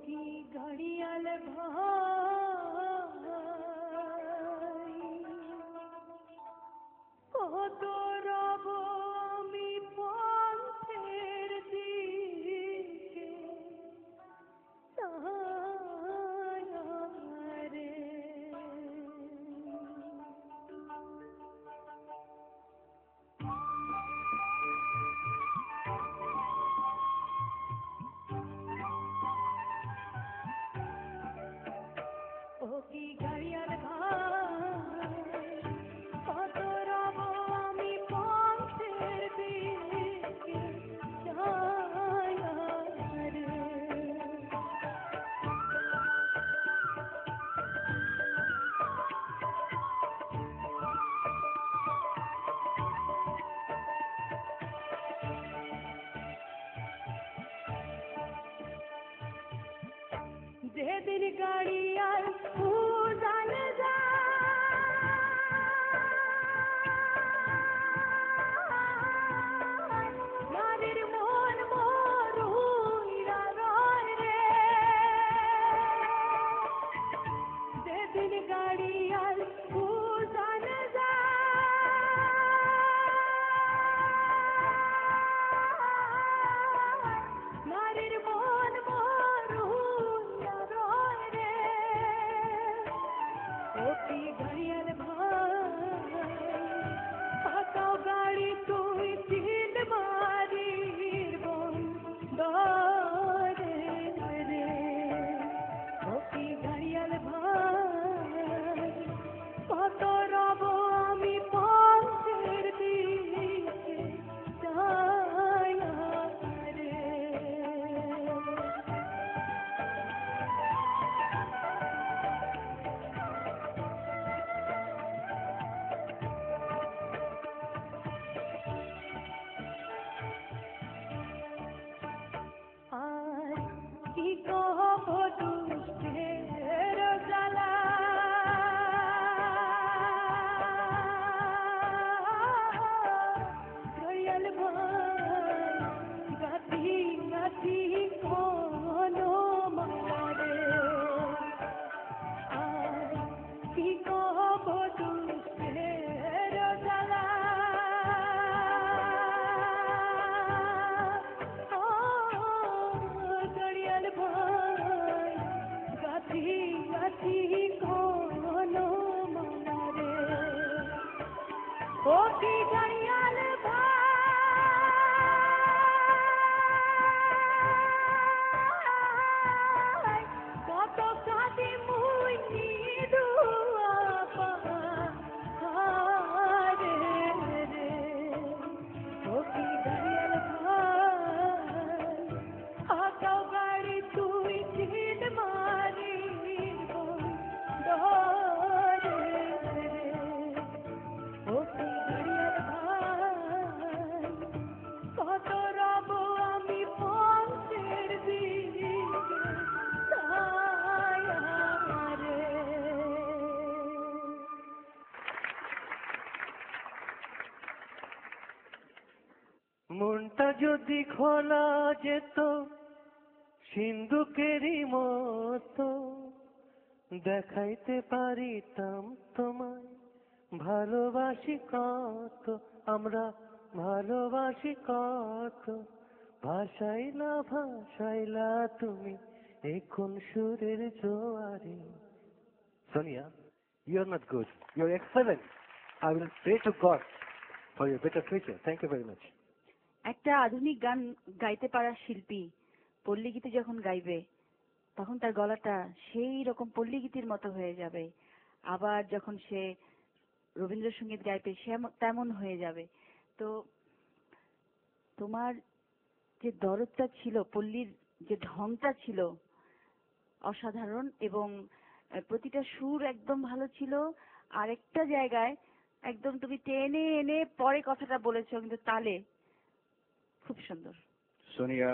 কি ঘড়িয়াল ভাই কত রব আমি পথের দিকে রে ও কি ঘড়িয়াল ভাই কত রব আমি পথের দিকে রে যেদিন গাড়িয়াল উড়াল যায় নারীর মন মরুইরা রয় রে যেদিন গাড়িয়াল উড়াল যায় নারীর মন মরুইরা রয় রে ও কি ঘড়িয়াল ভাই পাকাও গাড়ি তুই চিল মারির বন দরে রে ও কি ঘড়িয়াল ভাই কত রব আমি পথের দিকে যাই রে আর কি কব দুষ্টের জ্বালা ঘড়িয়াল ভাই গাথি গাথি কোনো মালা রে আর কি কব দুষ্টের জ্বালা ঘড়িয়াল ভাই গাথি গাথি কোনো মালা রে ও কি ঘড়িয়াল ভাই কত কাঁদি মুই নিদুয়া পাহাড়ে রে ও কি ঘড়িয়াল ভাই আকাও গাড়ি তুই চিল মারি দরে রে ও কি ঘড়িয়াল ভাই কত রব আমি পথের দিকে যাই রে মনটা যদি খোলা যেত সিন্ধুকেরই মতো দেখাইতে পারিতাম তোমায় ভালোবাসি কত আমরা ভালোবাসি কত ভাসাইলা তুমি এখন সুরের জোয়ারে। Sonia, you are not good. You are excellent. I will pray to God for your better future. Thank you very much. একটা আধুনিক গান গাইতে পারা শিল্পী পল্লী গীতি যখন গাইবে তখন তার গলাটা সেই রকম পল্লী গীতির মতো হয়ে যাবে, আবার যখন সে রবীন্দ্রসঙ্গীত গাইবে সে তেমন হয়ে যাবে। তো তোমার যে দরদটা ছিল, পল্লীর যে ঢংটা ছিল অসাধারণ, এবং প্রতিটা সুর একদম ভালো ছিল। আর একটা জায়গায় একদম তুমি টেনে এনে পরে কথাটা বলেছো, কিন্তু তালে খুব সুন্দর। সোনিয়া,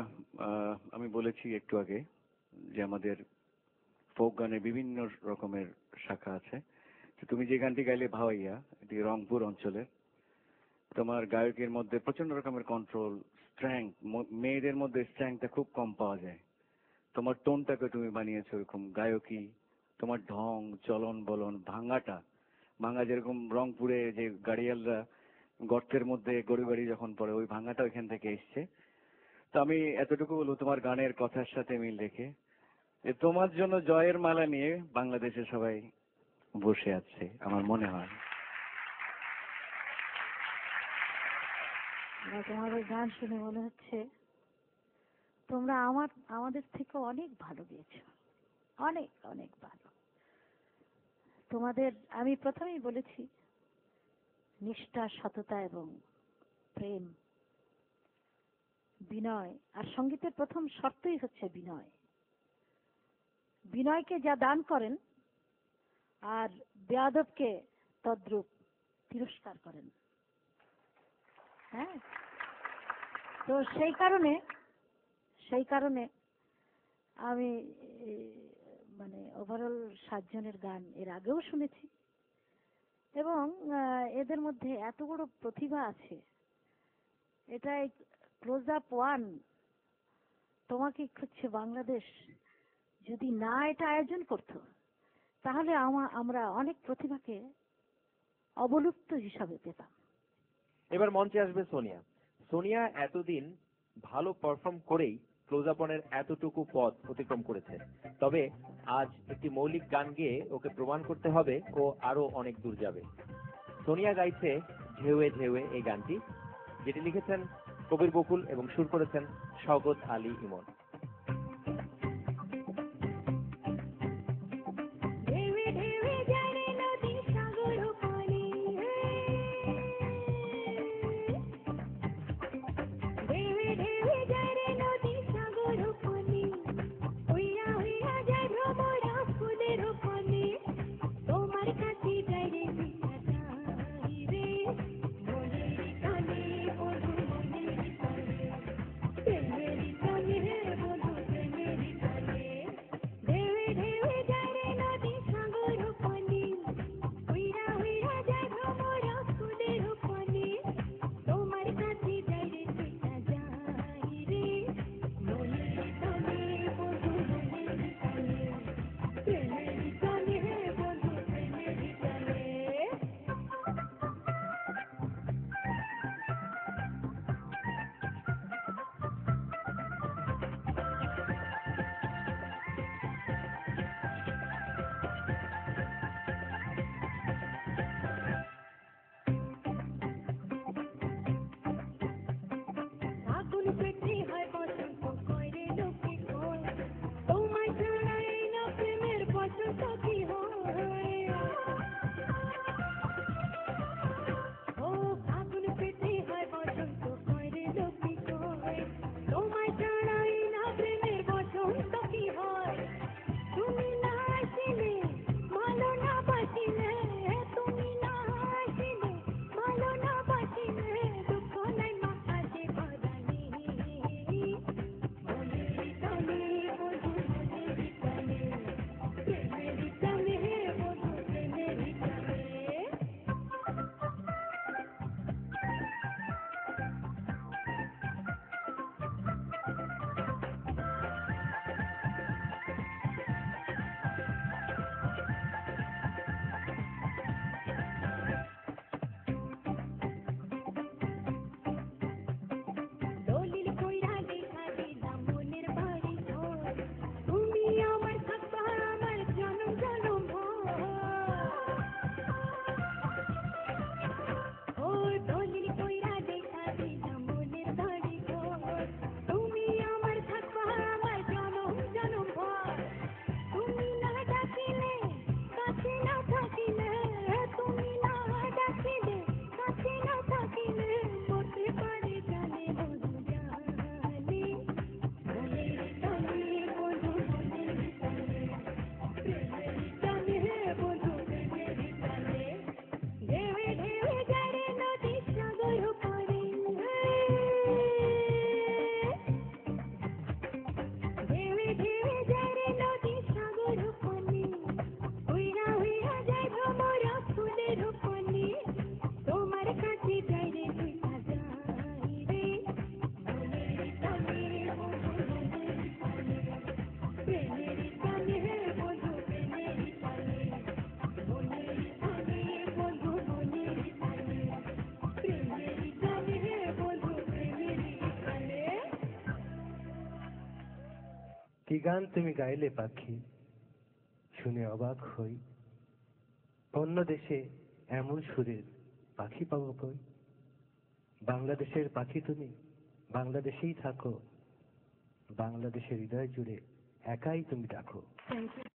আমি বলেছি একটু আগে যে আমাদের ফোক গানে বিভিন্ন রকমের শাখা আছে। তো তুমি যে গানটি গাইলে ভাওয়াইয়া, এটি রংপুর অঞ্চলের। তোমার গায়কের মধ্যে প্রচন্ড রকমের কন্ট্রোল, স্ট্রেংথ, মেয়েদের মধ্যে স্ট্রেংথটা খুব কম পাওয়া যায়। তোমার টোনটাকে তুমি বানিয়েছো ওরকম গায়কী, তোমার ঢং, চলন বলন, ভাঙা যেরকম রংপুরে যে গাড়িয়ালরা গর্তের মধ্যে গরু গাড়ি যখন পড়ে ওই ভাঙাটা ওইখান থেকে এসছে। তো আমি এতটুকু বলবো তোমার গানের কথার সাথে মিল রেখে যে তোমার জন্য জয়ের মালা নিয়ে বাংলাদেশে সবাই বসে আছে আমার মনে হয়। তোমাদের গান শুনে মনে হচ্ছে তোমরা আমাদের থেকে অনেক ভালো গেয়েছো, অনেক অনেক ভালো। তোমাদের আমি প্রথমেই বলেছি নিষ্ঠা, সততা এবং প্রেম, বিনয়। আর সঙ্গীতের প্রথম শর্তই হচ্ছে বিনয়। বিনয়কে যা দান করেন আর বেয়াদবকে তদ্রূপ তিরস্কার করেন। হ্যাঁ, তো সেই কারণে আমি মানে ওভারঅল 7 জনের গান এর আগেও শুনেছি এবং এদের মধ্যে এত বড় প্রতিভা আছে। এটাই ক্লোজ আপ ওয়ান তোমাকে খুঁজছে বাংলাদেশ যদি না এটা আয়োজন করতো তাহলে আমরা অনেক প্রতিভাকে অবলুপ্ত হিসাবে পেতাম। এবার মঞ্চে আসবে সোনিয়া। সোনিয়া এতদিন ভালো পারফর্ম করেই ক্লোজ আপ ওয়ানের এতটুকু পথ অতিক্রম করেছে, তবে আজ একটি মৌলিক গান গেয়ে ওকে প্রমাণ করতে হবে ও আরো অনেক দূর যাবে। সোনিয়া গাইছে ঢেউয়ে ঢেউয়ে এই গানটি, যেটি লিখেছেন কবির বকুল এবং সুর করেছেন শওকত আলী ইমন। রে কি গান তুমি গাইলে পাখি, শুনে অবাক হই। অন্য দেশে এমন সুরের পাখি পাবো কই? বাংলাদেশের পাখি তুমি, বাংলাদেশেই থাকো, বাংলাদেশের হৃদয় জুড়ে একাই তুমি ডাকো। Thank you.